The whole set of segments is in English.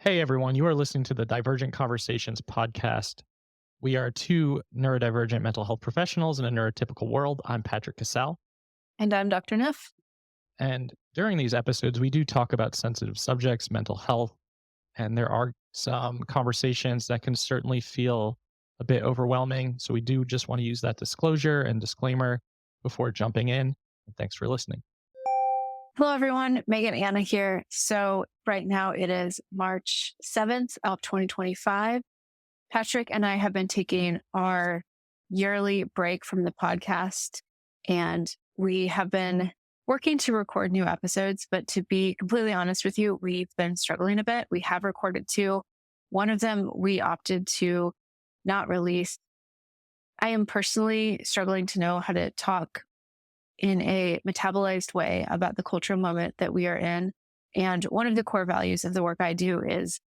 Hey everyone, you are listening to the Divergent Conversations podcast. We are two neurodivergent mental health professionals in a neurotypical world. I'm Patrick Casale. And I'm Dr. Neff. And during these episodes, we do talk about sensitive subjects, mental health, and there are some conversations that can certainly feel a bit overwhelming. So we do just want to use that disclosure and disclaimer before jumping in. And thanks for listening. Hello, everyone. Megan Anna here. So right now it is March 7th of 2025. Patrick and I have been taking our yearly break from the podcast, and we have been working to record new episodes. But to be completely honest with you, we've been struggling a bit. We have recorded two. One of them we opted to not release. I am personally struggling to know how to talk in a metabolized way about the cultural moment that we are in. And one of the core values of the work I do is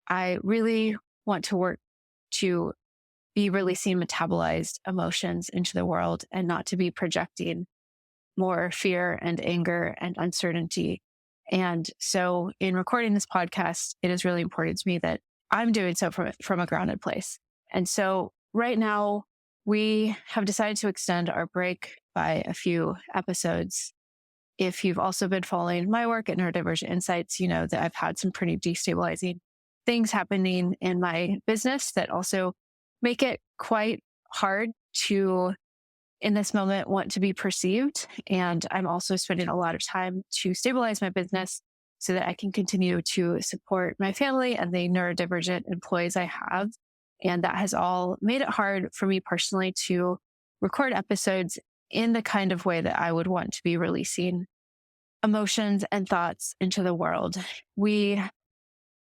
I really want to work to be releasing metabolized emotions into the world and not to be projecting more fear and anger and uncertainty. And so in recording this podcast, it is really important to me that I'm doing so from a grounded place. And so right now, we have decided to extend our break by a few episodes. If you've also been following my work at Neurodivergent Insights, you know that I've had some pretty destabilizing things happening in my business that also make it quite hard to, in this moment, want to be perceived. And I'm also spending a lot of time to stabilize my business so that I can continue to support my family and the neurodivergent employees I have. And that has all made it hard for me personally to record episodes in the kind of way that I would want to be releasing emotions and thoughts into the world. We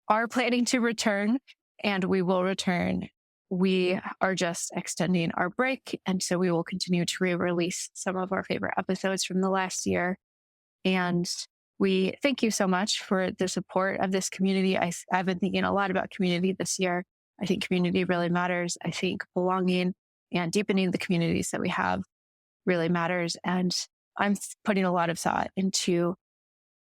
are planning to return, and we will return. We are just extending our break, and so we will continue to re-release some of our favorite episodes from the last year. And we thank you so much for the support of this community. I've been thinking a lot about community this year. I think community really matters. I think belonging and deepening the communities that we have really matters. And I'm putting a lot of thought into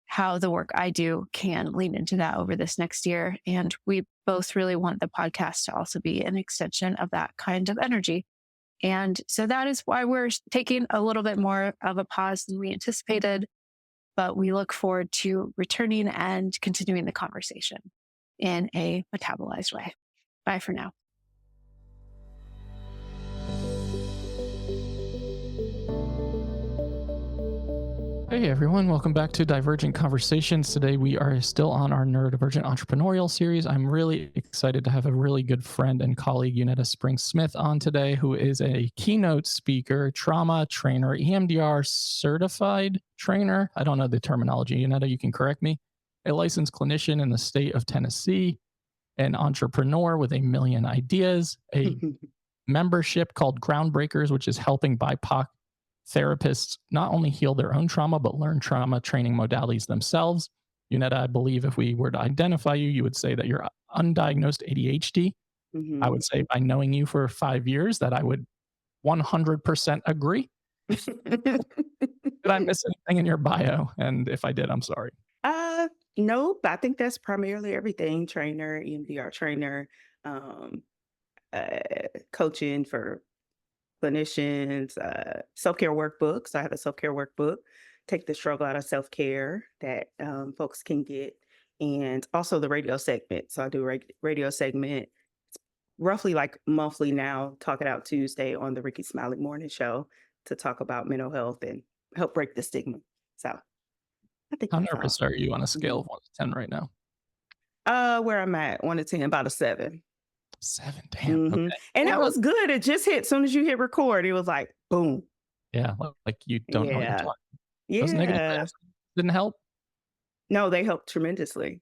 how the work I do can lean into that over this next year. And we both really want the podcast to also be an extension of that kind of energy. And so that is why we're taking a little bit more of a pause than we anticipated, but we look forward to returning and continuing the conversation in a metabolized way. Bye for now. Hey everyone, welcome back to Divergent Conversations. Today we are still on our neurodivergent entrepreneurial series. I'm really excited to have a really good friend and colleague, Yunetta Smith, on today, who is a keynote speaker, trauma trainer, EMDR certified trainer. I don't know the terminology. Yunetta, you can correct me. A licensed clinician in the state of Tennessee, an entrepreneur with a million ideas, a membership called Groundbreakers, which is helping BIPOC therapists not only heal their own trauma, but learn trauma training modalities themselves. Yunetta, I believe if we were to identify you, you would say that you're undiagnosed ADHD. I would say by knowing you for 5 years that I would 100% agree. Did I miss anything in your bio? And if I did, I'm sorry. Nope. I think that's primarily everything. Trainer, EMDR trainer, coaching for clinicians, self-care workbooks. I have a self-care workbook, take the struggle out of self-care that folks can get, and also the radio segment. So I do radio segment roughly like monthly now, Talk It Out Tuesday on the Ricky Smiley Morning Show to talk about mental health and help break the stigma. So I think How nervous are you on a scale of 1 to 10 right now? Where I'm at, 1 to 10, about a 7. 7, damn. Okay. And it was good. It just hit as soon as you hit record. It was like, boom. Yeah, like you don't know what you're talking. Those negative reactions didn't help? No, they helped tremendously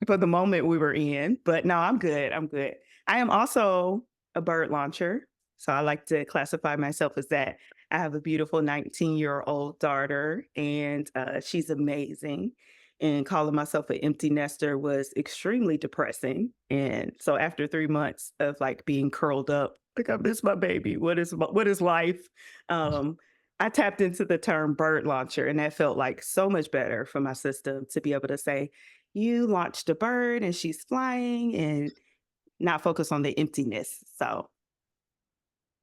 for the moment we were in. But no, I'm good. I'm good. I am also a bird launcher. So I like to classify myself as that. I have a beautiful 19-year-old daughter, and she's amazing. And calling myself an empty nester was extremely depressing. And so after 3 months of like being curled up, like I miss my baby. What is life? I tapped into the term bird launcher, and that felt like so much better for my system to be able to say, you launched a bird and she's flying, and not focus on the emptiness. So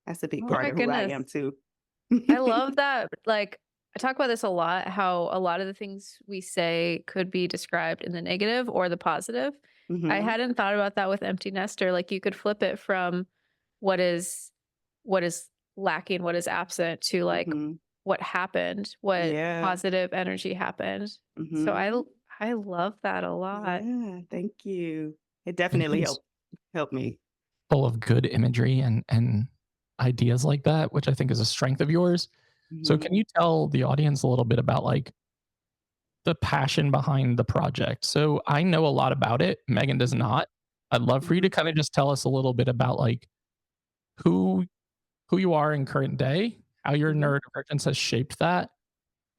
that's a big Oh part my of who I goodness. am too. I love that. Like, I talk about this a lot, how a lot of the things we say could be described in the negative or the positive. I Hmm. hadn't thought about that with empty nester. Like, you could flip it from what is what is lacking, what is absent, to like Hmm. what happened, what Yeah. positive energy happened. So Hmm. I love that a lot. Yeah. Thank you. It I think definitely it's helped me. full of good imagery and ideas like that, which I think is a strength of yours. So Hmm. can you tell the audience a little bit about like the passion behind the project? So I know a lot about it. Megan does Hmm. not. I'd love for you to Hmm. kind of just tell us a little bit about like who who you are in current day, how your Hmm. neurodivergence has shaped that,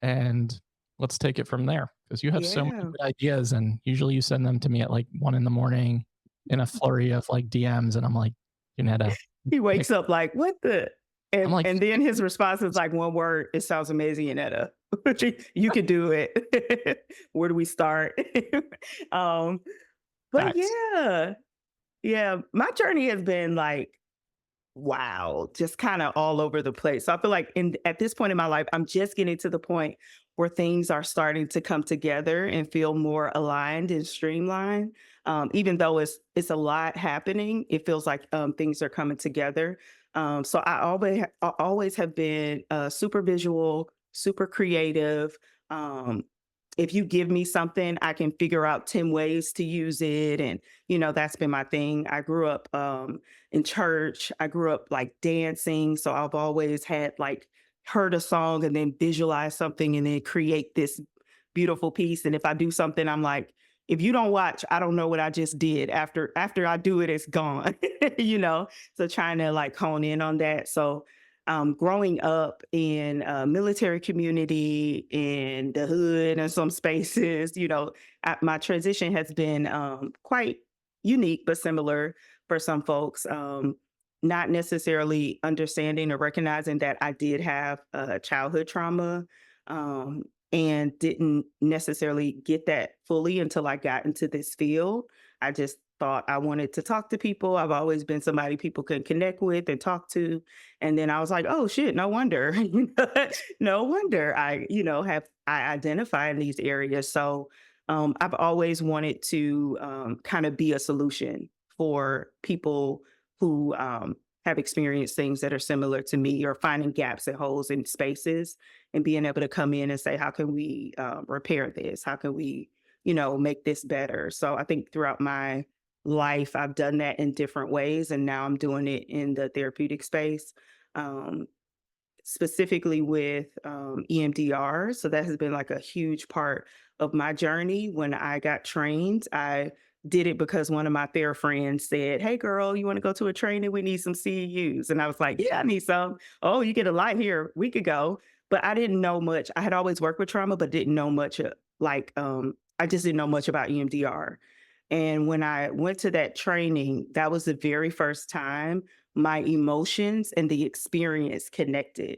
and let's take it from there. Because you have so many Yeah. good ideas, and usually you send them to me at like 1 in the morning in a flurry of like DMs, and I'm like, Yunetta, He pick. wakes up like, what the? I'm And like, and then pick his one. response is like one word, it sounds amazing, Yunetta. You could do it. Where do we start? um, but Facts. yeah, my journey has been like, wow, just kind of all over the place. So I feel like at this point in my life, I'm just getting to the point where things are starting to come together and feel more aligned and streamlined. Even though it's a lot happening, it feels like things are coming together. So I always have been super visual, super creative. Um, if you give me something, I can figure out 10 ways to use it. And, that's been my thing. I grew up in church. I grew up like dancing. So I've always had like heard a song and then visualize something and then create this beautiful piece. And if I do something, I'm like, if you don't watch, I don't know what I just did. After I do it, it's gone. you know. So trying to like hone in on that. So growing up in a military community in the hood and some spaces, my transition has been quite unique but similar for some folks. Not necessarily understanding or recognizing that I did have childhood trauma, um, and didn't necessarily get that fully until I got into this field. I just thought I wanted to talk to people. I've always been somebody people can connect with and talk to. And then I was like, oh shit, no wonder. No wonder I identify in these areas. So I've always wanted to kind of be a solution for people who have experienced things that are similar to me, or finding gaps and holes in spaces and being able to come in and say, how can we repair this? How can we, make this better? So I think throughout my life, I've done that in different ways. And now I'm doing it in the therapeutic space. Um, Specifically with EMDR. So that has been like a huge part of my journey. When I got trained, I did it because one of my therapist friends said, hey, girl, you want to go to a training? We need some CEUs. And I was like, yeah, I need some. Oh, you get a lot here. We could go. But I didn't know much. I had always worked with trauma, but didn't know much. I just didn't know much about EMDR. And when I went to that training, that was the very first time my emotions and the experience connected.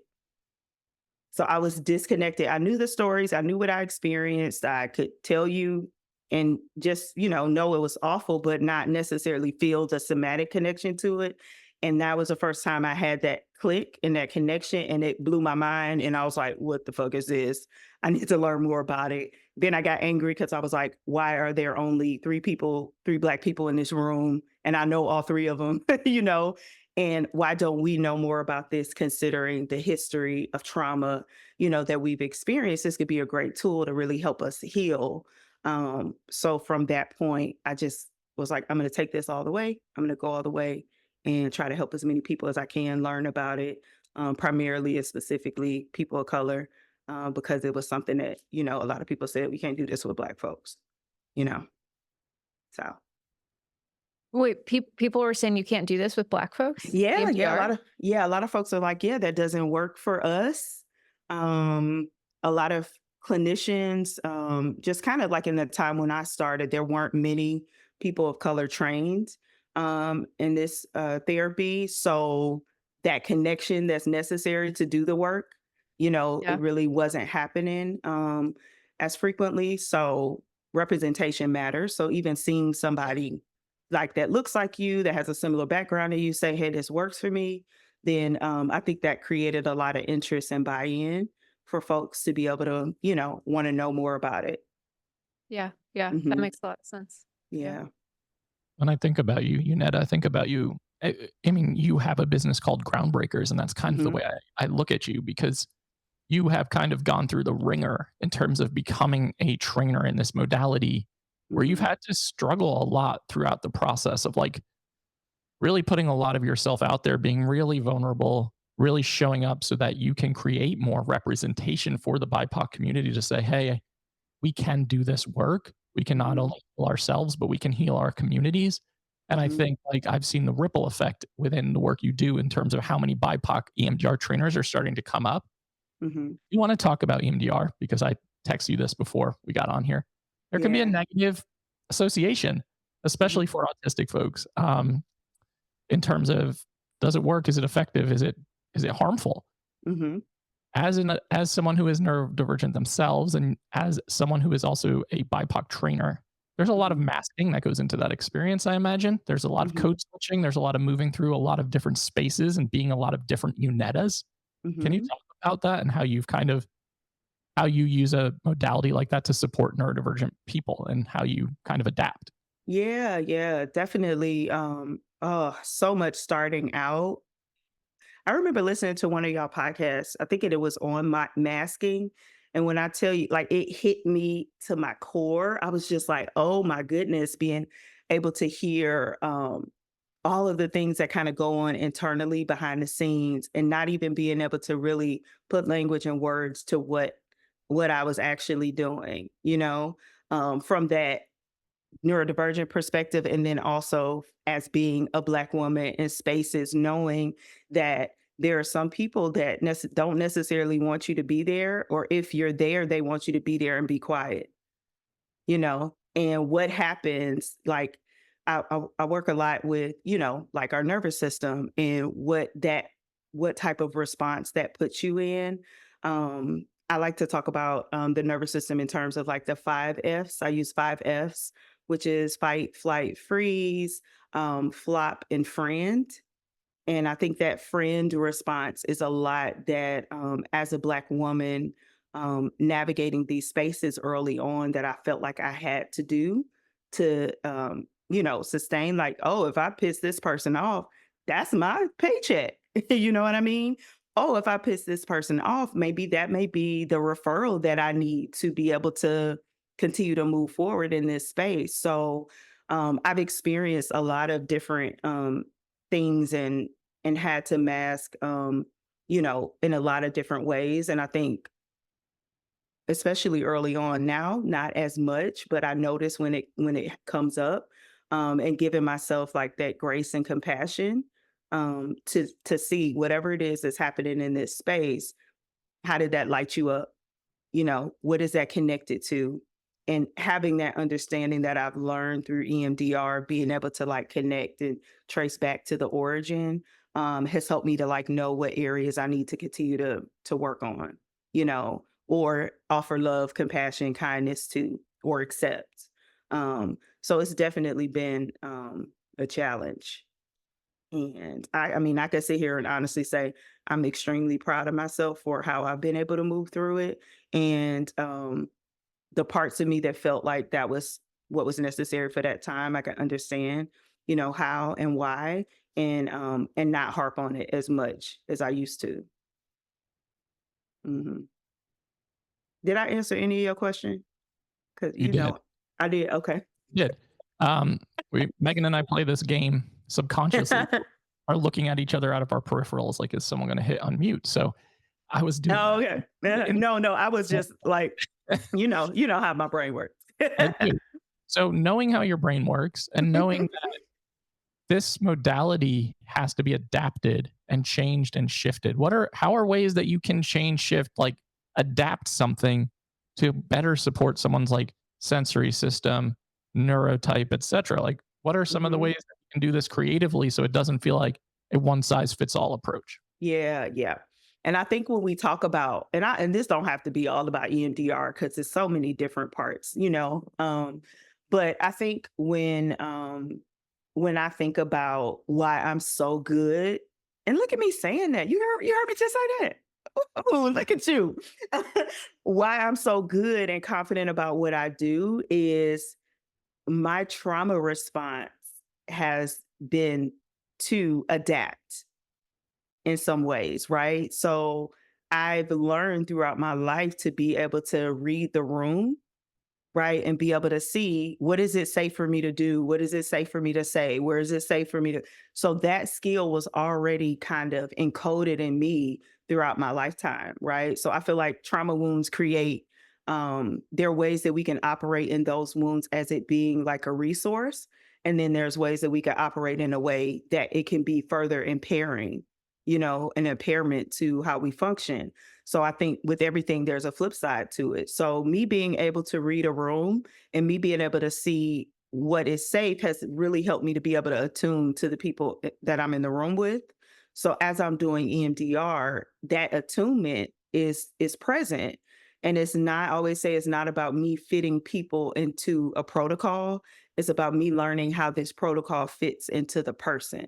So I was disconnected. I knew the stories, I knew what I experienced. I could tell you and just, know it was awful, but not necessarily feel the somatic connection to it. And that was the first time I had that click and that connection, and it blew my mind. And I was like, what the fuck is this? I need to learn more about it. Then I got angry because I was like, why are there only three Black people in this room? And I know all three of them, and why don't we know more about this, considering the history of trauma, that we've experienced? This could be a great tool to really help us heal. So from that point, I just was like, I'm going to take this all the way. I'm going to go all the way and try to help as many people as I can learn about it, primarily and specifically people of color, because it was something that, a lot of people said, we can't do this with Black folks, you know, so. Wait, people were saying you can't do this with Black folks? Yeah, EMDR? a lot of folks are like, yeah, that doesn't work for us. Um, a lot of clinicians, just kind of like in the time when I started, there weren't many people of color trained in this therapy. So that connection that's necessary to do the work, it Yeah. really wasn't happening as frequently. So representation matters. So even seeing somebody like that looks like you, that has a similar background to you, say, hey, this works for me, then I think that created a lot of interest and buy-in for folks to be able to, want to know more about it. Yeah. Yeah. That hmm makes a lot of sense. Yeah. Yeah. When I think about you, Yunetta, I think about you. I mean, you have a business called Groundbreakers, and that's kind of the hmm way I look at you, because you have kind of gone through the ringer in terms of becoming a trainer in this modality, where you've hmm had to struggle a lot throughout the process of like really putting a lot of yourself out there, being really vulnerable, really showing up so that you can create more representation for the BIPOC community to say, hey, we can do this work. We can not hmm only heal ourselves, but we can heal our communities. And I hmm think like I've seen the ripple effect within the work you do in terms of how many BIPOC EMDR trainers are starting to come up. hmm You want to talk about EMDR because I texted you this before we got on here. There can be a Yeah. negative association, especially for autistic folks, in terms of, does it work? Is it effective? Is it harmful? hmm As someone who is neurodivergent themselves, and as someone who is also a BIPOC trainer, there's a lot of hmm masking that goes into that experience, I imagine. There's a lot of hmm code switching. There's a lot of moving through a lot of different spaces and being a lot of different Yunettas. Can you hmm talk about that and how you use a modality like that to support neurodivergent people and how you kind of adapt? Yeah, yeah, definitely. Oh, so much starting out. I remember listening to one of y'all podcasts. I think it was on my masking. And when I tell you, like, it hit me to my core, I was just like, oh my goodness, being able to hear all of the things that kind of go on internally behind the scenes, and not even being able to really put language and words to what I was actually doing, from that neurodivergent perspective. And then also as being a Black woman in spaces, knowing that there are some people that don't necessarily want you to be there, or if you're there, they want you to be there and be quiet, and what happens, like, I work a lot with, like our nervous system, and what type of response that puts you in. I like to talk about the nervous system in terms of like the 5 Fs. I use 5 Fs, which is fight, flight, freeze, flop, and friend. And I think that friend response is a lot that, as a Black woman, navigating these spaces early on, that I felt like I had to do to, sustain, like, oh, if I piss this person off, that's my paycheck. You know what I mean? Oh, if I piss this person off, maybe that may be the referral that I need to be able to continue to move forward in this space. So I've experienced a lot of different things, and had to mask, in a lot of different ways. And I think, especially early on, now not as much, but I notice when it comes up, and giving myself like that grace and compassion, to see whatever it is that's happening in this space. How did that light you up? What is that connected to? And having that understanding that I've learned through EMDR, being able to like connect and trace back to the origin, has helped me to like know what areas I need to continue to work on, or offer love, compassion, kindness to, or accept. So it's definitely been a challenge. And I mean, I could sit here and honestly say I'm extremely proud of myself for how I've been able to move through it. And the parts of me that felt like that was what was necessary for that time, I can understand, how and why, and not harp on it as much as I used to. hmm Did I answer any of your question? Because You did. I did. Okay. You did. Um, Megan and I play this game subconsciously. Are looking at each other out of our peripherals, like, is someone going to hit unmute? So I was doing Oh, that. okay. No, no, I was just like, you know how my brain works. I do. So knowing how your brain works and knowing that this modality has to be adapted and changed and shifted, how are ways that you can change, shift, like adapt something to better support someone's like sensory system, neurotype, etc.? Like, what are some of the Mhm. ways that you can do this creatively so it doesn't feel like a one size fits all approach? Yeah, yeah. And I think when we talk about, and this don't have to be all about EMDR because there's so many different parts, but I think when I think about why I'm so good, and look at me saying that, you heard me just say that. Oh, look at you. Why I'm so good and confident about what I do is my trauma response has been to adapt in some ways, right? So I've learned throughout my life to be able to read the room, right? And be able to see, what is it safe for me to do? What is it safe for me to say? Where is it safe for me to? So that skill was already kind of encoded in me throughout my lifetime, right? So I feel like trauma wounds create, there are ways that we can operate in those wounds as it being like a resource. And then there's ways that we can operate in a way that it can be further impairing, an impairment to how we function. So I think with everything, there's a flip side to it. So me being able to read a room and me being able to see what is safe has really helped me to be able to attune to the people that I'm in the room with. So as I'm doing EMDR, that attunement is present. And it's not, I always say it's not about me fitting people into a protocol. It's about me learning how this protocol fits into the person,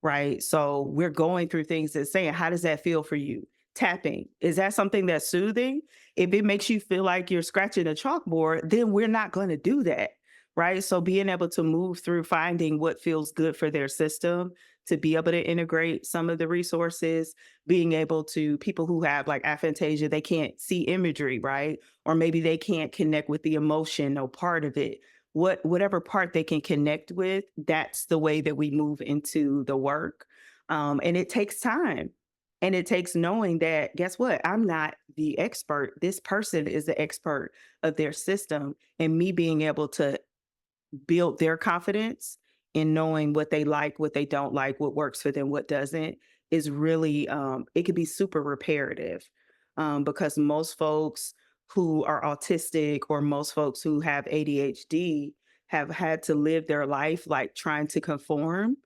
right? So we're going through things that's saying, how does that feel for you? Tapping, is that something that's soothing? If it makes you feel like you're scratching a chalkboard, then we're not going to do that, right? So being able to move through finding what feels good for their system, to be able to integrate some of the resources, being able to, people who have like aphantasia, they can't see imagery, right? Or maybe they can't connect with the emotional part of it. Whatever part they can connect with, that's the way that we move into the work. And it takes time. And it takes knowing that, guess what? I'm not the expert. This person is the expert of their system. And me being able to build their confidence in knowing what they like, what they don't like, what works for them, what doesn't, is really, it can be super reparative. Because most folks who are autistic or most folks who have ADHD have had to live their life like trying to conform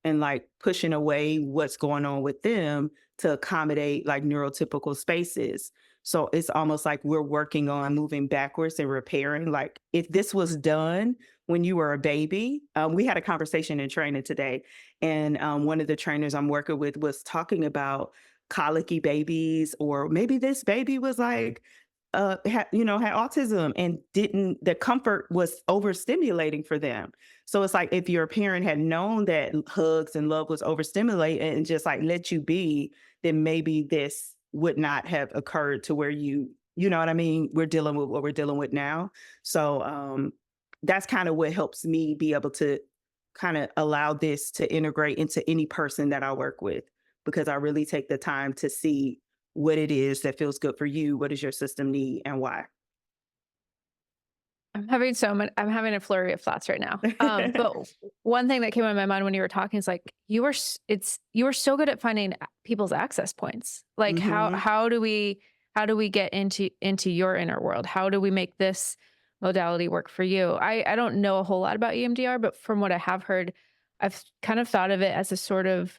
and like pushing away what's going on with them to accommodate like neurotypical spaces. So it's almost like we're working on moving backwards and repairing. Like if this was done when you were a baby, we had a conversation in training today, and one of the trainers I'm working with was talking about colicky babies, or maybe this baby was like, had autism and the comfort was overstimulating for them. So it's like, if your parent had known that hugs and love was overstimulating and just like let you be, then maybe this would not have occurred to where you know what I mean? We're dealing with what we're dealing with now. So that's kind of what helps me be able to kind of allow this to integrate into any person that I work with, because I really take the time to see what it is that feels good for you. What does your system need and why? I'm having a flurry of thoughts right now. But one thing that came in my mind when you were talking is like, you were so good at finding people's access points. Like how do we get into your inner world? How do we make this modality work for you? I don't know a whole lot about EMDR, but from what I have heard, I've kind of thought of it as a sort of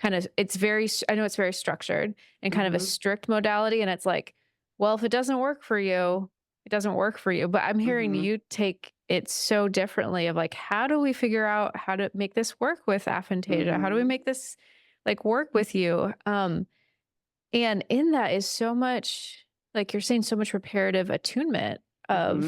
I know it's very structured and kind of a strict modality. And it's like, well, if it doesn't work for you, it doesn't work for you. But I'm hearing you take it so differently of like, how do we figure out how to make this work with aphantasia? How do we make this like work with you? And in that is so much, like you're saying, so much reparative attunement of,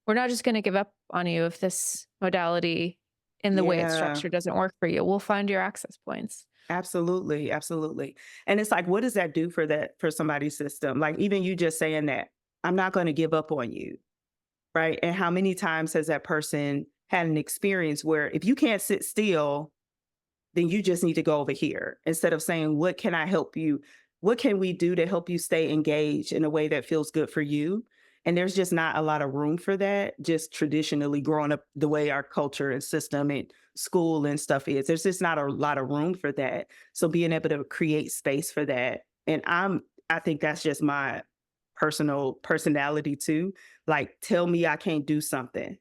we're not just going to give up on you if this modality in the way it's structured doesn't work for you. We'll find your access points. Absolutely. Absolutely. And it's like, what does that do for somebody's system? Like even you just saying that, I'm not going to give up on you. Right. And how many times has that person had an experience where if you can't sit still, then you just need to go over here, instead of saying, what can I help you? What can we do to help you stay engaged in a way that feels good for you? And there's just not a lot of room for that, just traditionally growing up the way our culture and system and school and stuff is. There's just not a lot of room for that. So being able to create space for that. And I think that's just my personality too. Like, tell me I can't do something.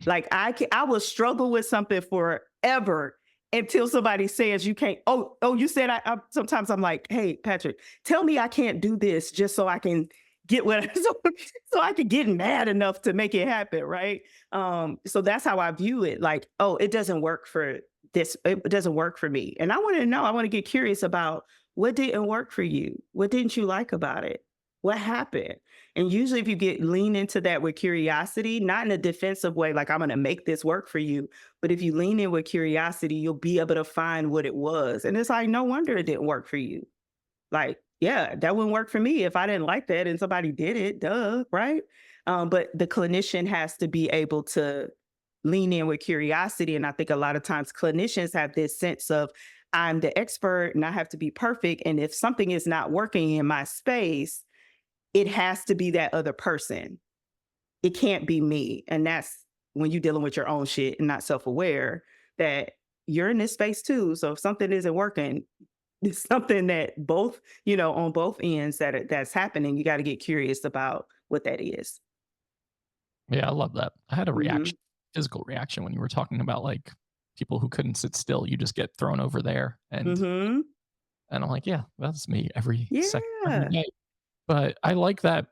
Like I will struggle with something forever. until somebody says you can't. Oh, you said sometimes I'm like, hey, Patrick, tell me I can't do this just so I can get what so I can get mad enough to make it happen, right? So that's how I view it. Like, oh, it doesn't work for this. It doesn't work for me. And I want to know, I want to get curious about what didn't work for you? What didn't you like about it? What happened? And usually if you lean into that with curiosity, not in a defensive way, like I'm going to make this work for you, but if you lean in with curiosity, you'll be able to find what it was. And it's like, no wonder it didn't work for you. Like, yeah, that wouldn't work for me if I didn't like that and somebody did it, duh, right? But the clinician has to be able to lean in with curiosity. And I think a lot of times clinicians have this sense of, I'm the expert and I have to be perfect. And if something is not working in my space, it has to be that other person. It can't be me. And that's when you're dealing with your own shit and not self-aware that you're in this space too. So if something isn't working, it's something that both, on both ends that's happening. You got to get curious about what that is. Yeah, I love that. I had a Mhm. reaction, physical reaction when you were talking about like people who couldn't sit still. You just get thrown over there, and Mhm. I'm like, yeah, that's me every second of every Yeah. day. But I like that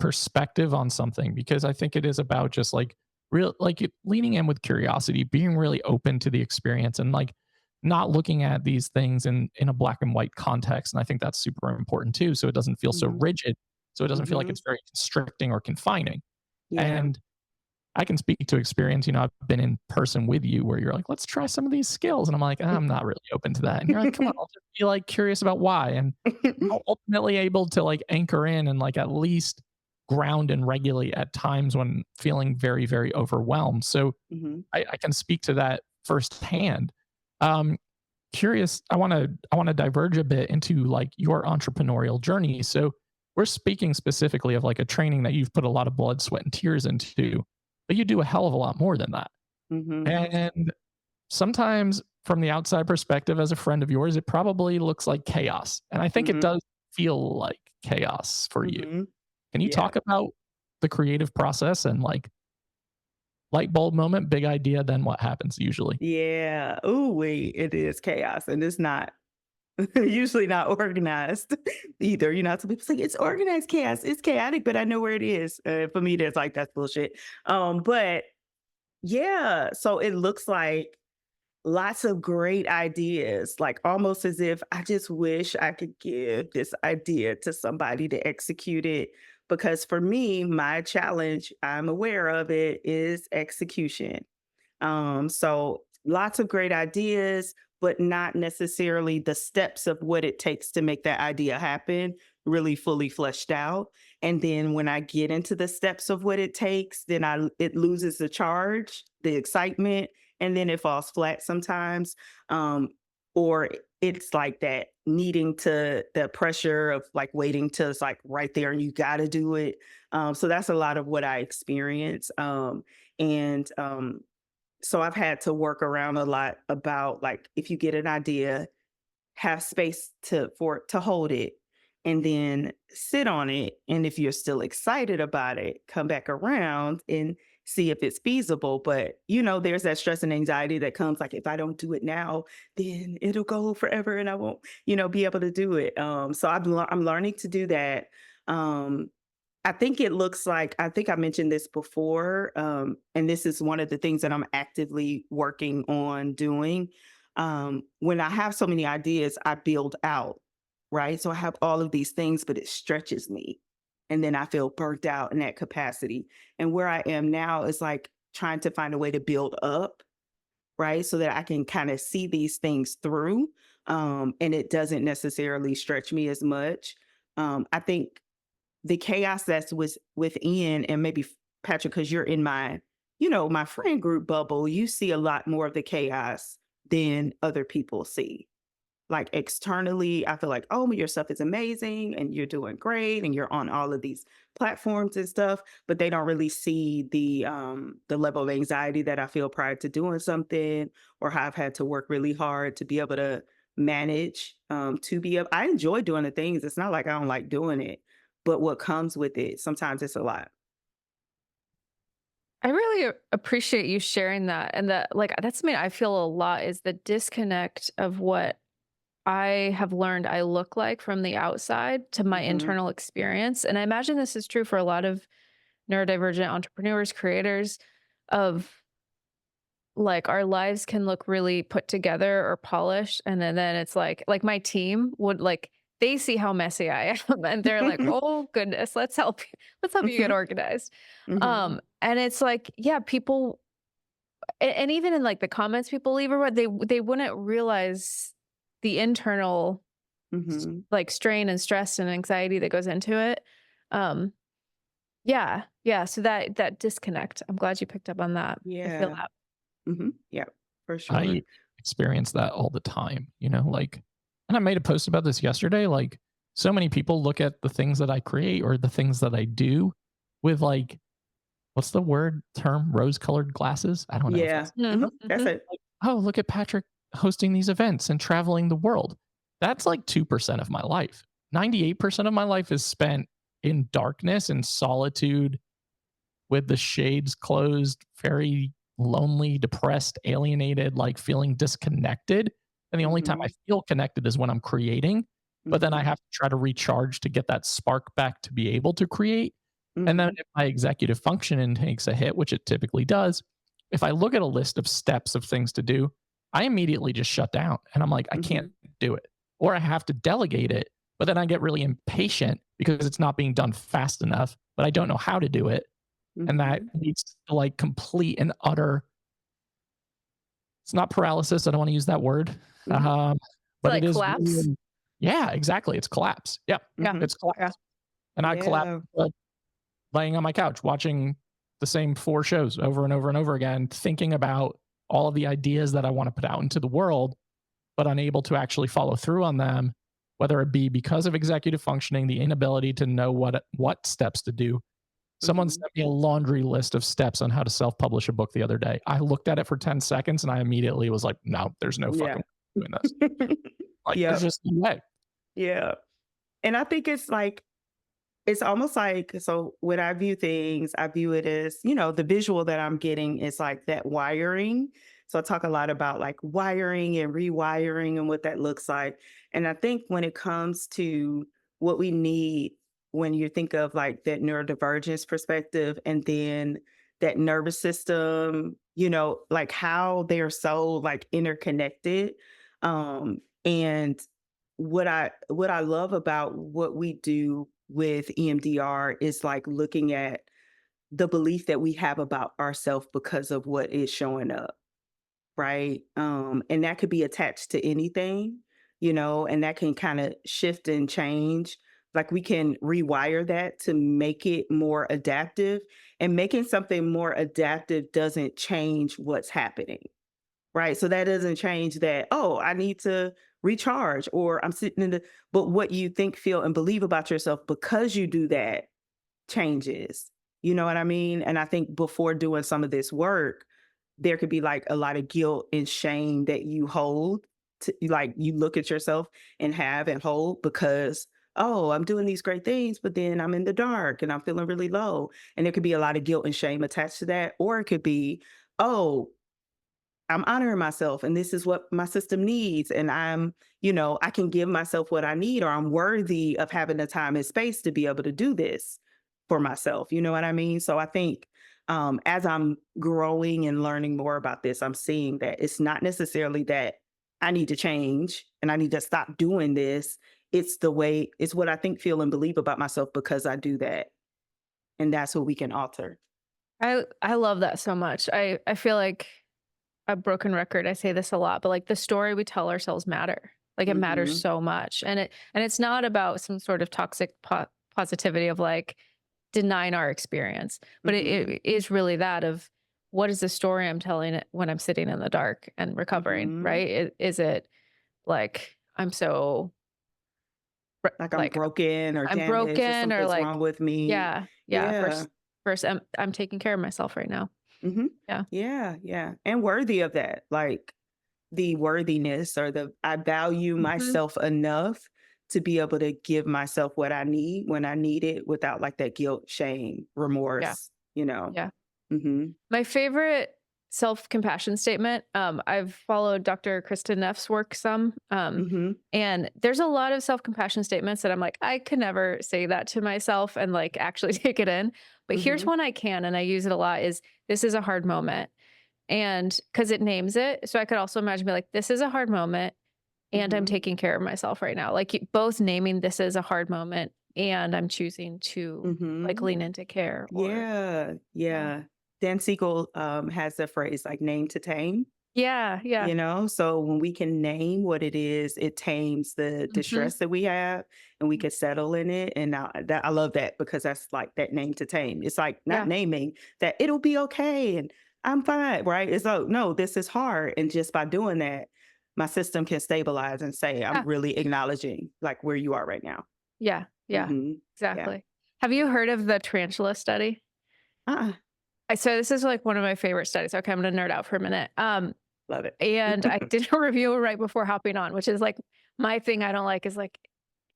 perspective on something because I think it is about just like real like leaning in with curiosity, being really open to the experience and like not looking at these things in a black and white context. And I think that's super important too. So it doesn't feel so Mhm. rigid. So it doesn't feel like Mhm. it's very constricting or confining. Yeah. And I can speak to experience, I've been in person with you where you're like, let's try some of these skills. And I'm like, I'm not really open to that. And you're like, come on, I'll just be like curious about why. And I'm ultimately able to like anchor in and like at least ground and regulate at times when feeling very, very overwhelmed. So Mhm. I can speak to that firsthand. Um, Curious, I want to diverge a bit into like your entrepreneurial journey. So we're speaking specifically of like a training that you've put a lot of blood, sweat, and tears into, but you do a hell of a lot more than that. Mhm. And sometimes from the outside perspective, as a friend of yours, it probably looks like chaos. And I think it Mhm. does feel like chaos for you. Mhm. Can you Yeah. talk about the creative process and like light bulb moment, big idea, then what happens usually? Yeah. Ooh, wait, it is chaos and it's not usually not organized either. Some people say it's organized chaos. It's chaotic, but I know where it is. For me, that's like, that's bullshit. But yeah, so it looks like lots of great ideas, like almost as if I just wish I could give this idea to somebody to execute it. Because for me, my challenge, I'm aware of it, is execution. So lots of great ideas, but not necessarily the steps of what it takes to make that idea happen really fully fleshed out. And then when I get into the steps of what it takes, then it loses the charge, the excitement, and then it falls flat sometimes. Or it's like that needing to the pressure of like waiting till it's like right there and you got to do it. So that's a lot of what I experience. And So I've had to work around a lot about like if you get an idea, have space to hold it and then sit on it. And if you're still excited about it, come back around and see if it's feasible. But there's that stress and anxiety that comes like if I don't do it now, then it'll go forever and I won't, be able to do it. So I'm learning to do that. Um, I think it looks like I think I mentioned this before, and this is one of the things that I'm actively working on doing. When I have so many ideas, I build out, right? So I have all of these things, but it stretches me. And then I feel burnt out in that capacity. And where I am now is like trying to find a way to build up, right? So that I can kind of see these things through. And it doesn't necessarily stretch me as much. I think the chaos that's within, and maybe Patrick, because you're in my friend group bubble, you see a lot more of the chaos than other people see. Like externally, I feel like, oh, your stuff is amazing and you're doing great and you're on all of these platforms and stuff, but they don't really see the level of anxiety that I feel prior to doing something, or how I've had to work really hard to be able to manage to be able. I enjoy doing the things. It's not like I don't like doing it, but what comes with it, sometimes it's a lot. I really appreciate you sharing that. And that, like, that's something I feel a lot is the disconnect of what I have learned I look like from the outside to my Hmm. internal experience. And I imagine this is true for a lot of neurodivergent entrepreneurs, creators of like our lives can look really put together or polished. And then it's like my team would like, they see how messy I am and they're like, oh goodness, let's help you get organized. Hmm. And it's like, yeah, people, and even in like the comments people leave or what, they wouldn't realize the internal Hmm. like strain and stress and anxiety that goes into it. Um, yeah, yeah. So that disconnect, I'm glad you picked up on that. I feel Yeah. that. Yeah, for I sure. experience that all the time, like, and I made a post about this yesterday. Like, so many people look at the things that I create or the things that I do with like, what's the word term? Rose colored glasses. I don't know if Yeah. that's That's Mhm. it. like, oh, look at Patrick hosting these events and traveling the world. That's like 2% of my life. 98% of my life is spent in darkness and solitude with the shades closed, very lonely, depressed, alienated, like feeling disconnected. And the only time I Mhm, feel connected is when I'm creating. But then I mhm, have to try to recharge to get that spark back to be able to create. And then mhm, if my executive functioning takes a hit, which it typically does, if I look at a list of steps of things to do, I immediately just shut down and I'm like, I can't mhm, do it. Or I have to delegate it. But then I get really impatient because it's not being done fast enough, but I don't know how to do it, and that mhm, leads to like complete and utter, it's not paralysis, I don't wanna use that word, mhm, um, To but it like is collapse. really, yeah, exactly, it's collapse. Yep, Yeah. mhm. it's Yeah. collapse. And I collapse, Yeah. like, laying on my couch watching the same 4 shows over and over and over again, thinking about all of the ideas that I wanna put out into the world, but unable to actually follow through on them, whether it be because of executive functioning, the inability to know what steps to do. Someone Mhm. sent me a laundry list of steps on how to self-publish a book the other day. I looked at it for 10 seconds and I immediately was like, "No, there's no Yeah. fucking way I'm doing this." Like, there's Yep. just no way. Yeah. And I think it's like it's almost like so when I view things, I view it as, the visual that I'm getting is like that wiring. So I talk a lot about like wiring and rewiring and what that looks like. And I think when it comes to what we need when you think of like that neurodivergence perspective and then that nervous system, like how they're so like interconnected. And what I love about what we do with EMDR is like looking at the belief that we have about ourselves because of what is showing up, right? And that could be attached to anything, and that can kind of shift and change. Like we can rewire that to make it more adaptive, and making something more adaptive doesn't change what's happening. Right, so that doesn't change that, "Oh, I need to recharge," or "I'm sitting in the" but what you think, feel, and believe about yourself because you do that changes. You know what I mean? And I think before doing some of this work, there could be, like, a lot of guilt and shame that you hold to like, you look at yourself and have and hold because, "Oh, I'm doing these great things, but then I'm in the dark and I'm feeling really low." And there could be a lot of guilt and shame attached to that, or it could be, "Oh, I'm honoring myself and this is what my system needs. And I can give myself what I need, or I'm worthy of having the time and space to be able to do this for myself. You know what I mean? So I think as I'm growing and learning more about this, I'm seeing that it's not necessarily that I need to change and I need to stop doing this. It's what I think, feel, and believe about myself because I do that. And that's what we can alter. I love that so much. I feel like a broken record. I say this a lot, but like the story we tell ourselves matter. Like it matters Hmm. so much. And it's not about some sort of toxic positivity of like denying our experience, but Hmm. it is really that of what is the story I'm telling it when I'm sitting in the dark and recovering, Hmm. right? Is it like I'm so Like I'm like broken or I'm damaged or broken or something's like wrong with me. yeah, yeah, Yeah. first I'm taking care of myself right now. Hmm. Yeah. Yeah. Yeah. And worthy of that. Like the worthiness or the I value Mhm. myself enough to be able to give myself what I need when I need it without like that guilt, shame, Yeah. remorse. Yeah. My favorite self-compassion statement, I've followed Dr. Kristen Neff's work some, and there's a lot of self-compassion statements that I'm like, I could never say that to myself and like actually take it in. But here's one I can, and I use it a lot, is this is a hard moment. And because it names it. So I could also imagine be like, this is a hard moment and I'm taking care of myself right now. Like both naming this is a hard moment and I'm choosing to like lean into care. Yeah. Dan Siegel has the phrase like name to tame. Yeah. You know, so when we can name what it is, it tames the distress that we have and we can settle in it. And I love that because that's like that name to tame. It's like not naming that it'll be okay and I'm fine, right? It's like, no, this is hard. And just by doing that, my system can stabilize and say, I'm really acknowledging like where you are right now. Yeah. Exactly. Have you heard of the tarantula study? So this is like one of my favorite studies. Okay, I'm going to nerd out for a minute. Love it. And I did a review right before hopping on, which is like my thing I don't like is like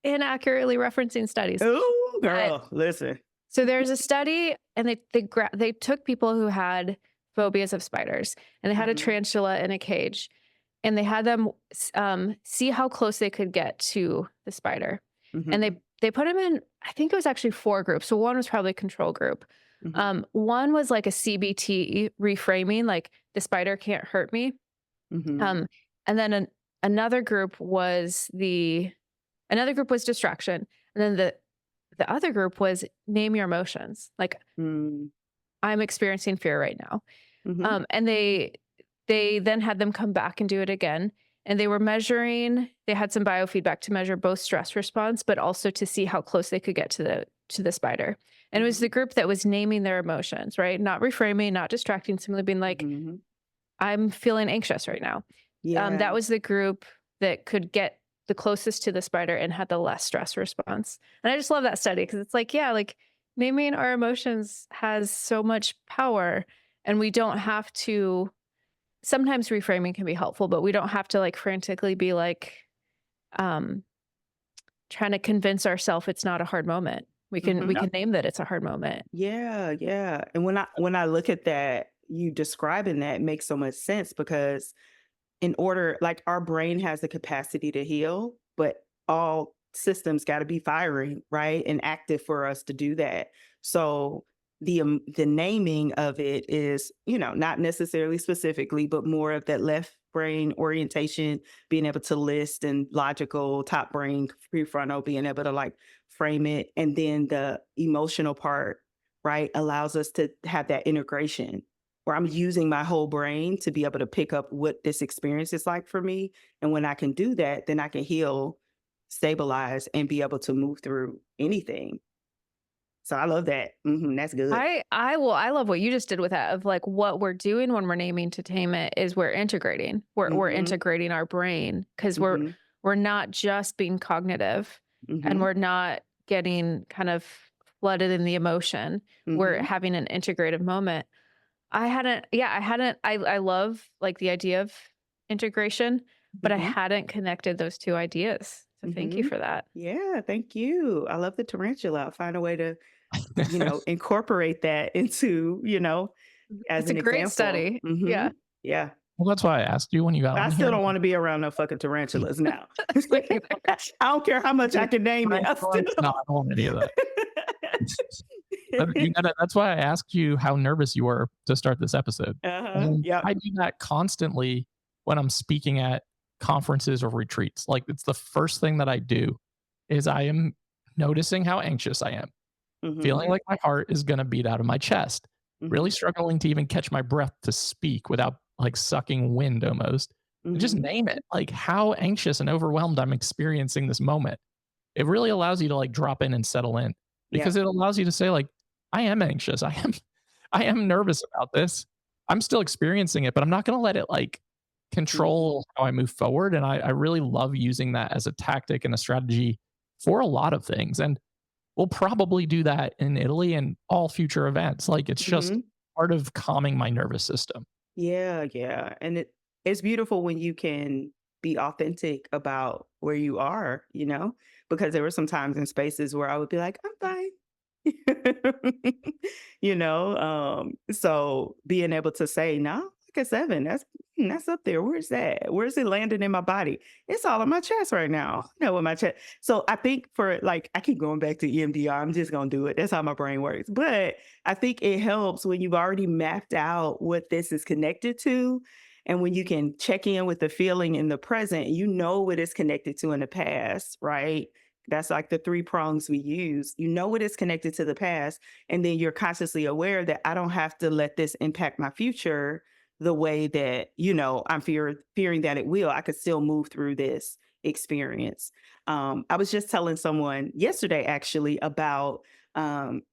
inaccurately referencing studies. Oh, girl, listen. So there's a study and they took people who had phobias of spiders and they had a tarantula in a cage and they had them see how close they could get to the spider. And they put them in, I think it was actually 4 groups. So one was probably a control group. One was like a CBT reframing, like the spider can't hurt me. And then another group was distraction. And then the other group was name your emotions. Like I'm experiencing fear right now. And they then had them come back and do it again. And they were measuring, they had some biofeedback to measure both stress response, but also to see how close they could get to the spider. And it was the group that was naming their emotions, right? Not reframing, not distracting, simply being like, I'm feeling anxious right now. That was the group that could get the closest to the spider and had the less stress response. And I just love that study because it's like, like naming our emotions has so much power and we don't have to, sometimes reframing can be helpful, but we don't have to like frantically be like trying to convince ourselves it's not a hard moment. We can name that it's a hard moment. Yeah. And when I look at that, you describing that makes so much sense because in order, like our brain has the capacity to heal, but all systems got to be firing, right? And active for us to do that. So the naming of it is, not necessarily specifically, but more of that left brain orientation, being able to list and logical, top brain, prefrontal, being able to like frame it. And then the emotional part, right, allows us to have that integration where I'm using my whole brain to be able to pick up what this experience is like for me. And when I can do that, then I can heal, stabilize, and be able to move through anything. So I love that. That's good. I love what you just did with that of like what we're doing when we're naming to tame it is we're integrating. We're integrating our brain because we're not just being cognitive and we're not getting kind of flooded in the emotion. We're having an integrative moment. I love like the idea of integration, but I hadn't connected those two ideas. So thank you for that. Yeah, thank you. I love the tarantula. I'll find a way to, incorporate that into, as It's an a great example. study. Yeah. Yeah. Well, that's why I asked you when you got I on still here. don't want to be around no fucking tarantulas now. I don't care how much I can name it. No, I don't want any of that. But that's why I asked you how nervous you were to start this episode. I do that constantly when I'm speaking at conferences or retreats. Like it's the first thing that I do is I am noticing how anxious I am, feeling like my heart is going to beat out of my chest, really struggling to even catch my breath to speak without like sucking wind almost. And just name it, like how anxious and overwhelmed I'm experiencing this moment. It really allows you to like drop in and settle in because it allows you to say like, I am anxious. I am nervous about this. I'm still experiencing it, but I'm not going to let it like control how I move forward. And I really love using that as a tactic and a strategy for a lot of things. And we'll probably do that in Italy and all future events. Like it's just part of calming my nervous system. Yeah. And it's beautiful when you can be authentic about where you are, because there were some times in spaces where I would be like, I'm fine. So being able to say, no, like a 7, that's up there. Where's that? Where's it landing in my body? It's all in my chest right now. I know in my chest. So I think for like, I keep going back to EMDR. I'm just going to do it. That's how my brain works. But I think it helps when you've already mapped out what this is connected to. And when you can check in with the feeling in the present, you know what it's connected to in the past, right? That's like the 3 prongs we use. You know what is connected to the past, and then you're consciously aware that I don't have to let this impact my future the way that, I'm fearing that it will. I could still move through this experience. I was just telling someone yesterday actually about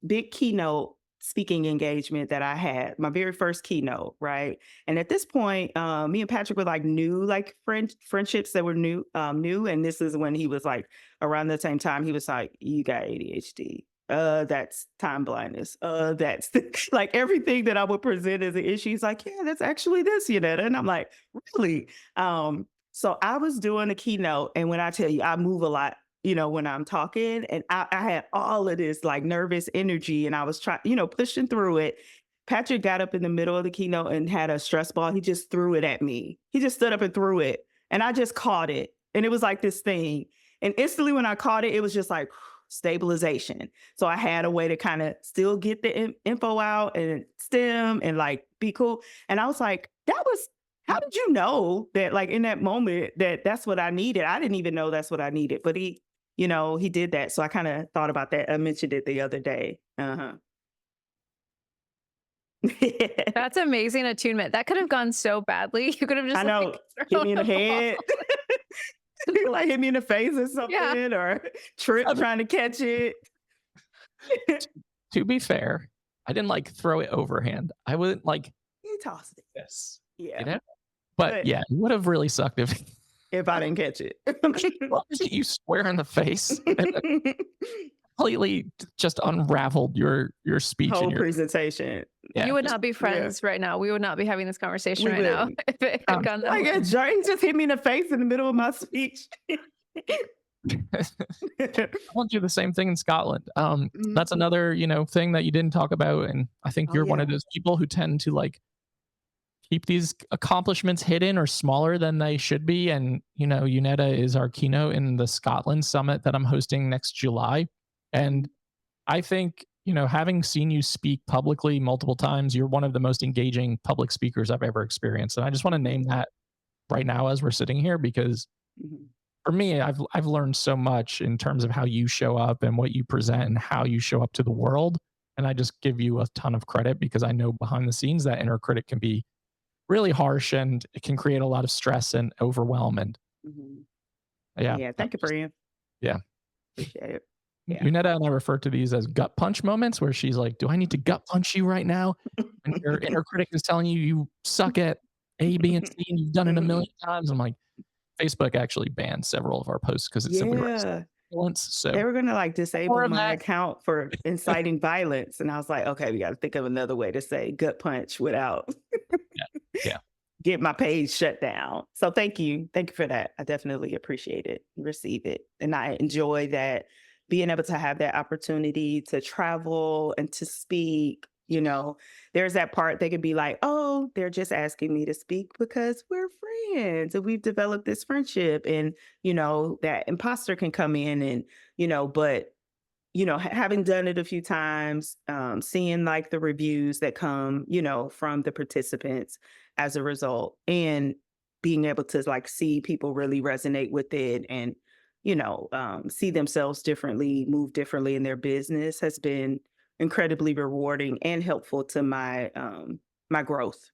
big keynote speaking engagement that I had, my very first keynote, right? And at this point, me and Patrick were like new, like friendships that were new. And this is when he was like, around the same time, he was like, you got ADHD. That's time blindness. That's like everything that I would present as an issue. He's like, yeah, that's actually this, Yunetta. And I'm like, really? So I was doing a keynote, and when I tell you, I move a lot, when I'm talking, and I had all of this like nervous energy, and I was trying, pushing through it. Patrick got up in the middle of the keynote and had a stress ball. He just threw it at me. He just stood up and threw it, and I just caught it. And it was like this thing. And instantly when I caught it, it was just like stabilization. So I had a way to kind of still get the info out and stem and like be cool. And I was like, how did you know that like in that moment that's what I needed? I didn't even know that's what I needed, but he did that. So I kind of thought about that. I mentioned it the other day. That's amazing attunement. That could have gone so badly. You could have just I know, like, hit me in the head. Like hit me in the face or something, or trip trying to catch it. To be fair, I didn't like throw it overhand. I wouldn't like You tossed it. this. Yeah. But yeah, it would have really sucked if I didn't catch it. you square in the face and completely just unraveled your speech Whole and your presentation. Yeah, you would not be friends right now. We would not be having this conversation right now if it had gone that like way. a jerk. He just hit me in the face in the middle of my speech. I want to do the same thing in Scotland. That's another, thing that you didn't talk about. And I think you're one of those people who tend to like keep these accomplishments hidden or smaller than they should be. And, Yunetta is our keynote in the Scotland summit that I'm hosting next July. And I think, having seen you speak publicly multiple times, you're one of the most engaging public speakers I've ever experienced. And I just want to name that right now as we're sitting here, because for me, I've learned so much in terms of how you show up and what you present and how you show up to the world. And I just give you a ton of credit because I know behind the scenes that inner critic can be really harsh and it can create a lot of stress and overwhelm. And yeah, thank you, Brian. Yeah. Appreciate it. Yeah. Yunetta and I refer to these as gut punch moments, where she's like, do I need to gut punch you right now? And your inner critic is telling you you suck at A, B, and C, and you've done it a million times. I'm like, Facebook actually banned several of our posts because it simply represents violence. So they were going to like disable my account for inciting violence. And I was like, okay, we got to think of another way to say gut punch without get my page shut down. So thank you. Thank you for that. I definitely appreciate it, receive it. And I enjoy that, being able to have that opportunity to travel and to speak. There's that part they could be like, oh, they're just asking me to speak because we're friends and we've developed this friendship. And, that imposter can come in and, but, having done it a few times, seeing like the reviews that come, from the participants as a result, and being able to like see people really resonate with it and, see themselves differently, move differently in their business has been incredibly rewarding and helpful to my my growth,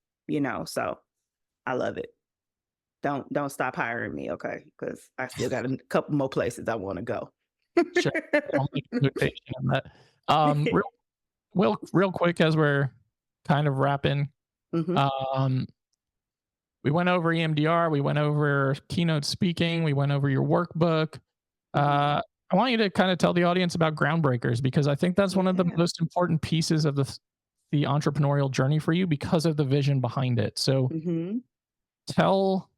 so I love it. Don't stop hiring me, okay? Because I still got a couple more places I want to go. Sure. I'll make a notation on that. Real quick, as we're kind of wrapping, we went over EMDR, we went over keynote speaking, we went over your workbook. I want you to kind of tell the audience about Groundbreakers, because I think that's one of the most important pieces of the entrepreneurial journey for you because of the vision behind it. So tell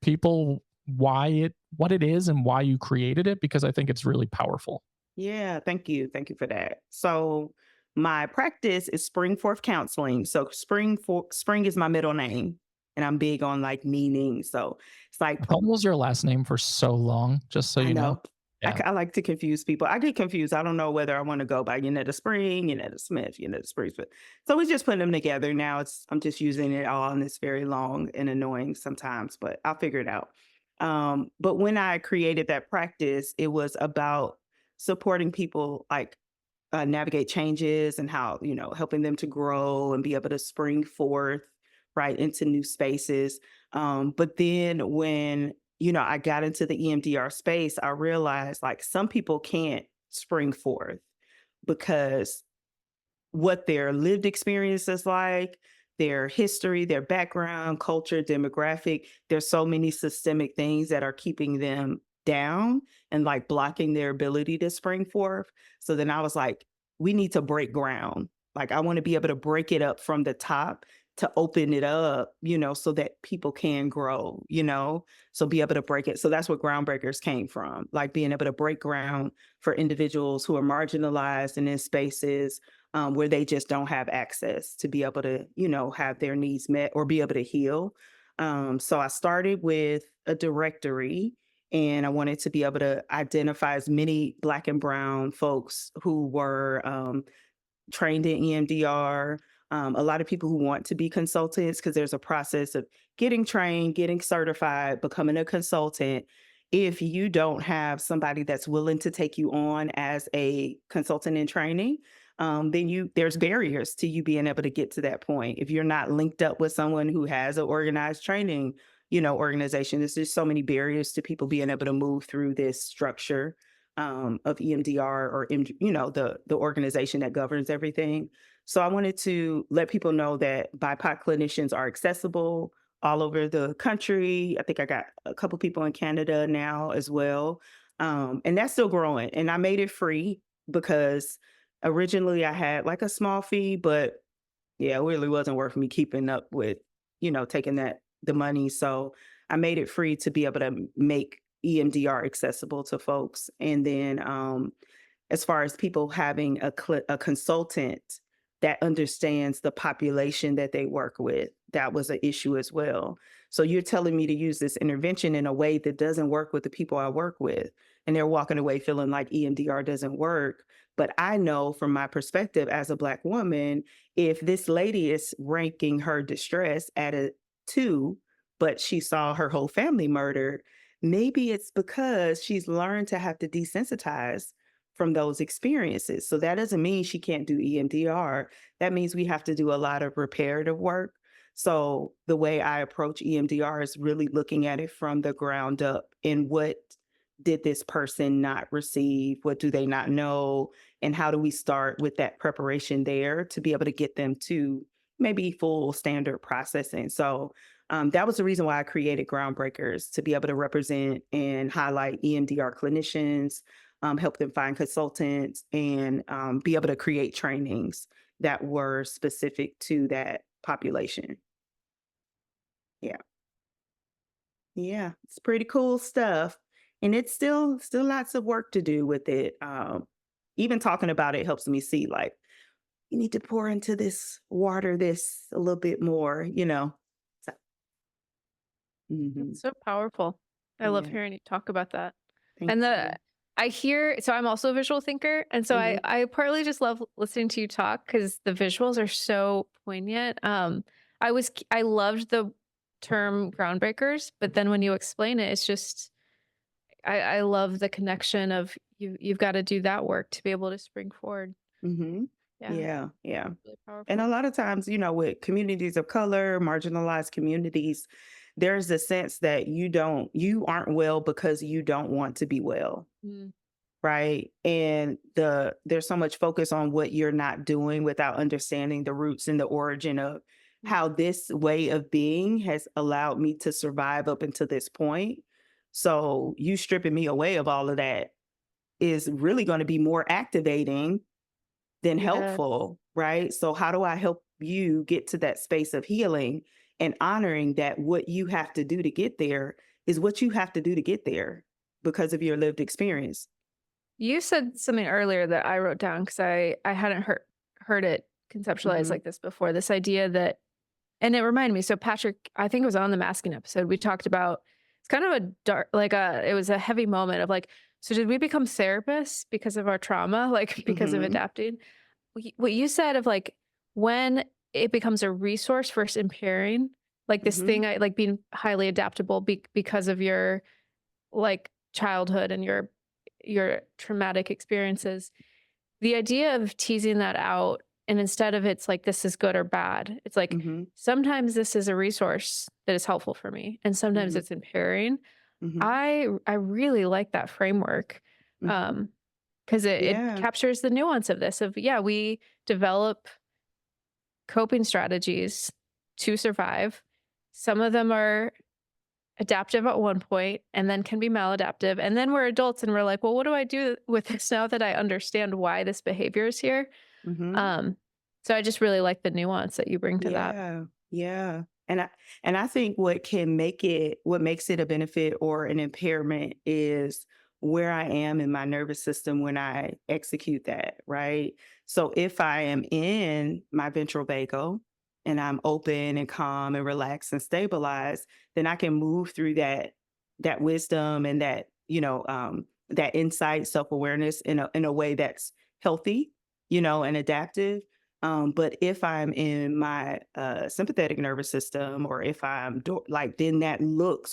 people what it is and why you created it, because I think it's really powerful. Yeah, thank you. Thank you for that. So my practice is Spring Forth Counseling. So Spring is my middle name, and I'm big on like meaning. So it's like What was your last name for so long? Just so I you know. know Yeah. I like to confuse people. I get confused. I don't know whether I want to go by Yunetta Spring, Yunetta Smith, Yunetta Spring. So we just put them together. Now I'm just using it all, and it's very long and annoying sometimes, but I'll figure it out. But when I created that practice, it was about supporting people like navigate changes and how, helping them to grow and be able to spring forth right into new spaces. But then when, I got into the EMDR space, I realized like some people can't spring forth because what their lived experience is like, their history, their background, culture, demographic. There's so many systemic things that are keeping them down and like blocking their ability to spring forth. So then I was like, we need to break ground. Like I want to be able to break it up from the top to open it up, so that people can grow, so be able to break it. So that's what Groundbreakers came from, like being able to break ground for individuals who are marginalized and in spaces where they just don't have access to be able to, have their needs met or be able to heal. So I started with a directory, and I wanted to be able to identify as many Black and Brown folks who were trained in EMDR. A lot of people who want to be consultants, because there's a process of getting trained, getting certified, becoming a consultant. If you don't have somebody that's willing to take you on as a consultant in training, then there's barriers to you being able to get to that point. If you're not linked up with someone who has an organized training, organization, there's just so many barriers to people being able to move through this structure of EMDR or the organization that governs everything. So I wanted to let people know that BIPOC clinicians are accessible all over the country. I think I got a couple people in Canada now as well. And that's still growing. And I made it free because originally I had like a small fee, but yeah, it really wasn't worth me keeping up with, taking the money. So I made it free to be able to make EMDR accessible to folks. And then as far as people having a consultant that understands the population that they work with, that was an issue as well. So you're telling me to use this intervention in a way that doesn't work with the people I work with, and they're walking away feeling like EMDR doesn't work. But I know from my perspective as a Black woman, if this lady is ranking her distress at a 2, but she saw her whole family murdered, maybe it's because she's learned to have to desensitize from those experiences. So that doesn't mean she can't do EMDR. That means we have to do a lot of reparative work. So the way I approach EMDR is really looking at it from the ground up. And what did this person not receive? What do they not know? And how do we start with that preparation there to be able to get them to maybe full standard processing? So that was the reason why I created Groundbreakers, to be able to represent and highlight EMDR clinicians, help them find consultants, and be able to create trainings that were specific to that population. Yeah. Yeah, it's pretty cool stuff. And it's still lots of work to do with it. Even talking about it helps me see like, you need to pour into this water this a little bit more, So, mhm. It's so powerful. I love Yeah. hearing you talk about that. Thank And you. so I'm also a visual thinker. And so Mhm. I partly just love listening to you talk because the visuals are so poignant. I loved the term groundbreakers, but then when you explain it, it's just, I love the connection of you've got to do that work to be able to spring forward. Mhm. Yeah. Yeah, yeah. Really And powerful. a lot of times, with communities of color, marginalized communities, there's a sense that you aren't well because you don't want to be well, Mm. right? And there's so much focus on what you're not doing without understanding the roots and the origin of how this way of being has allowed me to survive up until this point. So you stripping me away of all of that is really going to be more activating than Yeah. helpful, right? So how do I help you get to that space of healing and honoring that what you have to do to get there is what you have to do to get there because of your lived experience? You said something earlier that I wrote down because I hadn't heard it conceptualized Mhm. like this before. This idea that, and it reminded me. So Patrick, I think it was on the masking episode. We talked about it's kind of a dark, like it was a heavy moment of like, so did we become therapists because of our trauma, like because of Mhm. adapting? What you said of like when it becomes a resource versus impairing, like this Mhm. thing, I like being highly adaptable because of your like childhood and your traumatic experiences. The idea of teasing that out, and instead of it's like this is good or bad, it's like Mhm. sometimes this is a resource that is helpful for me and sometimes Mhm. it's impairing. Mhm. I really like that framework. Mhm. Because it Yeah. captures the nuance of this of yeah, we develop coping strategies to survive. Some of them are adaptive at one point and then can be maladaptive. And then we're adults and we're like, well, what do I do with this now that I understand why this behavior is here? Mhm. Um, so I just really like the nuance that you bring to that. Yeah. Yeah. And I think what makes it a benefit or an impairment is where I am in my nervous system when I execute that, right? So if I am in my ventral vagal and I'm open and calm and relaxed and stabilized, then I can move through that wisdom and that insight, self-awareness in a way that's healthy, and adaptive. But if I'm in my sympathetic nervous system, or if then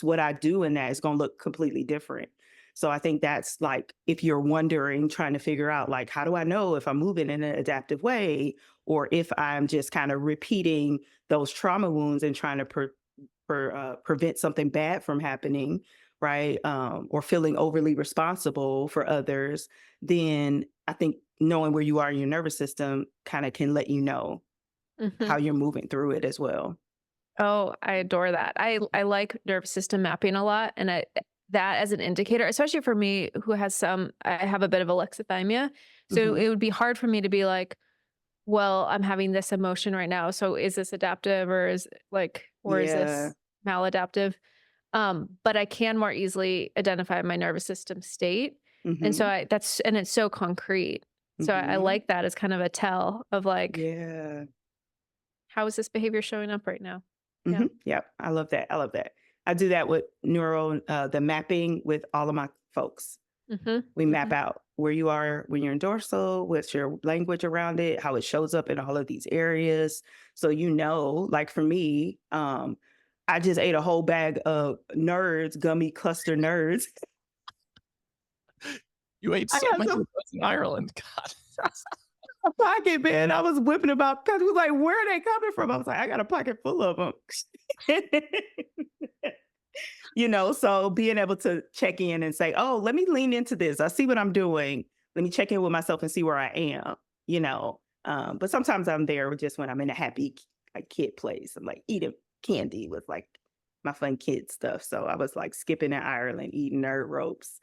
what I do in that is going to look completely different. So I think that's like, if you're wondering, trying to figure out, like, how do I know if I'm moving in an adaptive way, or if I'm just kind of repeating those trauma wounds and trying to prevent something bad from happening, right? Or feeling overly responsible for others, then I think knowing where you are in your nervous system kind of can let you know Hmm. how you're moving through it as well. Oh, I adore that. I like nervous system mapping a lot, and that as an indicator, especially for me who has I have a bit of alexithymia, so Hmm. it would be hard for me to be like, well, I'm having this emotion right now, so is this adaptive or is Yeah. this maladaptive? But I can more easily identify my nervous system state, and so Hmm. it's so concrete. So I Hmm. like that as kind of a tell of like, Yeah. how is this behavior showing up right now? Yeah. Yep. I love that. I love that. I do that with the mapping with all of my folks. Mhm. We map Mhm. out where you are when you're in dorsal, what's your language around it, how it shows up in all of these areas. So, like for me, I just ate a whole bag of gummy cluster nerds. You ate I so got many of some those in Ireland. God. a pocket, man. I was whipping about because was like, where are they coming from? I was like, I got a pocket full of them. So being able to check in and say, oh, let me lean into this. I see what I'm doing. Let me check in with myself and see where I am, you know. But sometimes I'm there just when I'm in a happy like, kid place. I'm like eating candy with like my fun kid stuff. So I was like skipping in Ireland, eating nerd ropes.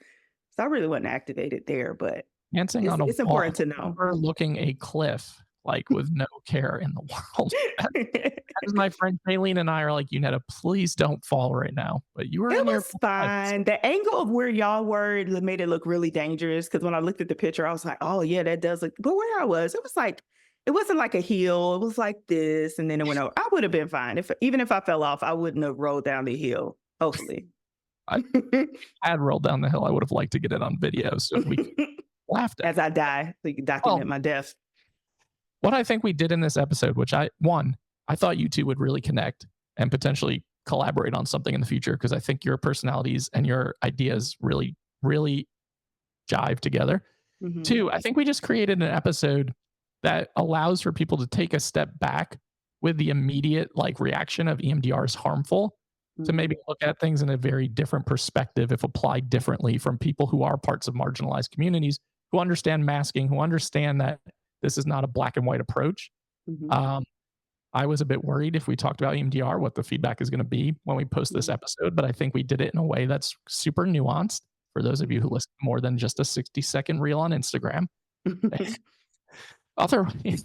So I really wasn't activated there, but Dancing on a it's wall important to know. overlooking a cliff, like with no care in the world. As my friend Kayleen and I are like, Yunetta, please don't fall right now. But you were It in your was fine. The angle of where y'all were made it look really dangerous. Because when I looked at the picture, I was like, "Oh yeah, that does look." But where I was, it wasn't like a hill. It was like this, and then it went over. I would have been fine even if I fell off. I wouldn't have rolled down the hill. Hopefully. I had rolled down the hill. I would have liked to get it on video so we could laughed at. As I die, so you can Well, document my death. what I think we did in this episode, which I thought you two would really connect and potentially collaborate on something in the future because I think your personalities and your ideas really, really jive together. Mhm. Two, I think we just created an episode that allows for people to take a step back with the immediate like reaction of EMDR is harmful to maybe look at things in a very different perspective if applied differently from people who are parts of marginalized communities who understand masking, who understand that this is not a black and white approach. Mhm. I was a bit worried if we talked about EMDR, what the feedback is going to be when we post this episode, but I think we did it in a way that's super nuanced for those of you who listen to more than just a 60-second reel on Instagram. Otherwise,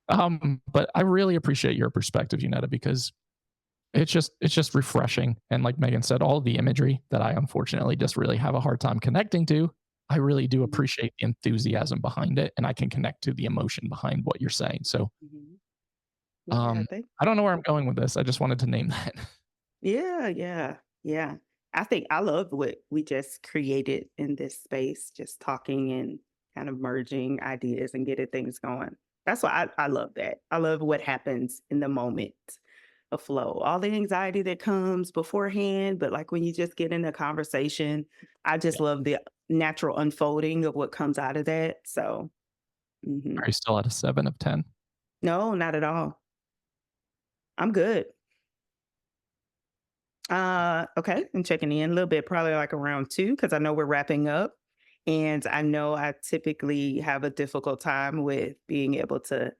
but I really appreciate your perspective, Yunetta, because it's just refreshing. And like Megan said, all the imagery that I unfortunately just really have a hard time connecting to I really do Mhm. appreciate the enthusiasm behind it, and I can connect to the emotion behind what you're saying. So, Mhm. Yeah, I don't know where I'm going with this. I just wanted to name that. yeah. I think I love what we just created in this space, just talking and kind of merging ideas and getting things going. That's why I love that. I love what happens in the moment of flow. All the anxiety that comes beforehand, but like when you just get in a conversation, I just Yeah. love the natural unfolding of what comes out of that. So, mhm. Are you still at a 7 of 10? No, not at all. I'm good. Okay, I'm checking in a little bit, probably like around 2, because I know we're wrapping up. And I know I typically have a difficult time with being able to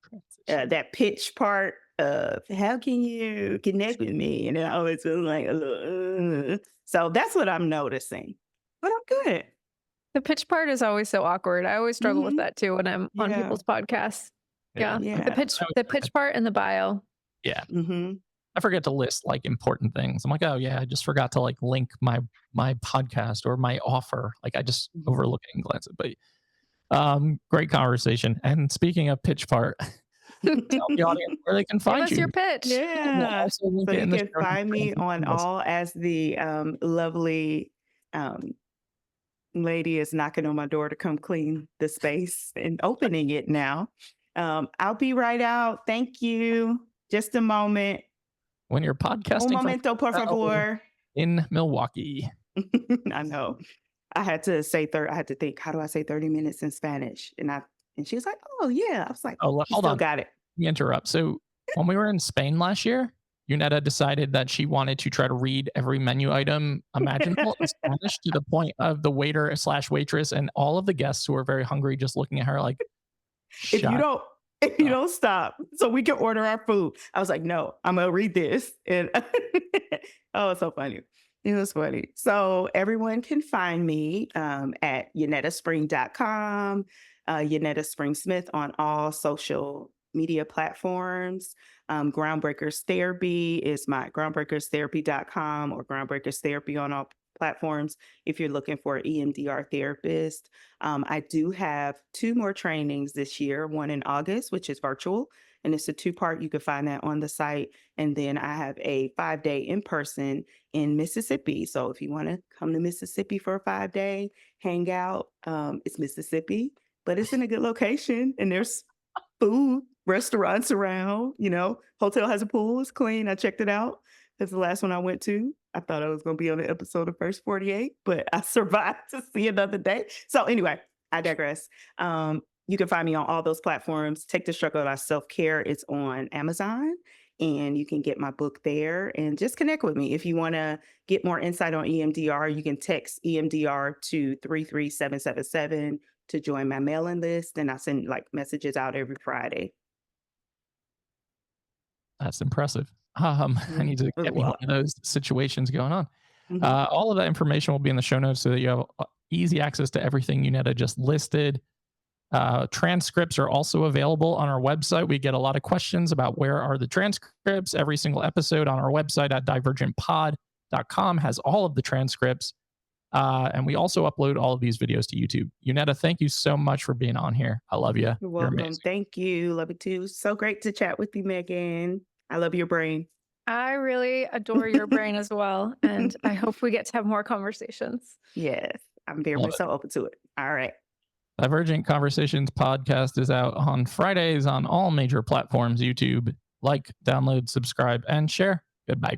Transition. that pitch part of how can you connect with me? And I always feel like a little, so that's what I'm noticing. But I'm good. The pitch part is always so awkward. I always struggle with Mhm. that too when I'm on Yeah. people's podcasts. Yeah. Yeah. Yeah. The pitch part and the bio. Yeah. Hmm. I forget to list like important things. I'm like, oh yeah, I just forgot to like link my podcast or my offer. Like I just overlook it and glance at it. But great conversation. And speaking of pitch part, tell the audience where they can Give find us you. your pitch. And we'll Yeah. also link So it you in the can show notes find for me anything on else. all as the lovely um, lady is knocking on my door to come clean the space and opening it now. I'll be right out. Thank you. Just a moment. When you're Un podcasting from momento, por favor. in Milwaukee. I know. I had to think, how do I say 30 minutes in Spanish? And she was like, oh yeah. I was like, Oh, you hold still on. got it. Let me interrupt. So when we were in Spain last year, Yunetta decided that she wanted to try to read every menu item imaginable in Spanish to the point of the waiter slash waitress and all of the guests who were very hungry just looking at her like, If you shut don't if you up. don't stop, so we can order our food. I was like, no, I'm gonna read this. And oh, it's so funny. It was funny. So everyone can find me at YunettaSpring.com, Yunetta Spring Smith on all social media platforms. Groundbreakers Therapy is my groundbreakerstherapy.com or Groundbreakers Therapy on all platforms if you're looking for an EMDR therapist. I do have 2 more trainings this year, one in August, which is virtual, and it's a 2-part. You can find that on the site. And then I have a 5-day in-person in Mississippi. So if you want to come to Mississippi for a 5-day, hang out, it's Mississippi, but it's in a good location and there's food, restaurants around, hotel has a pool, it's clean. I checked it out. That's the last one I went to. I thought I was going to be on the episode of First 48, but I survived to see another day. So anyway, I digress. You can find me on all those platforms. Take the Struggle of Self-Care. It's on Amazon, and you can get my book there and just connect with me. If you want to get more insight on EMDR, you can text EMDR to 33777 to join my mailing list, and I send messages out every Friday. That's impressive. I need to get me one of those situations going on. Mhm. All of that information will be in the show notes so that you have easy access to everything Yunetta just listed. Transcripts are also available on our website. We get a lot of questions about where are the transcripts. Every single episode on our website at divergentpod.com has all of the transcripts. And we also upload all of these videos to YouTube. Yunetta, thank you so much for being on here. I love you. You're You're welcome. amazing. Thank you. Love it too. So great to chat with you, Megan. I love your brain. I really adore your brain as well. And I hope we get to have more conversations. Yes, I'm very Love much so open to it. All right. Divergent Conversations podcast is out on Fridays on all major platforms. YouTube. Like, download, subscribe, and share. Goodbye.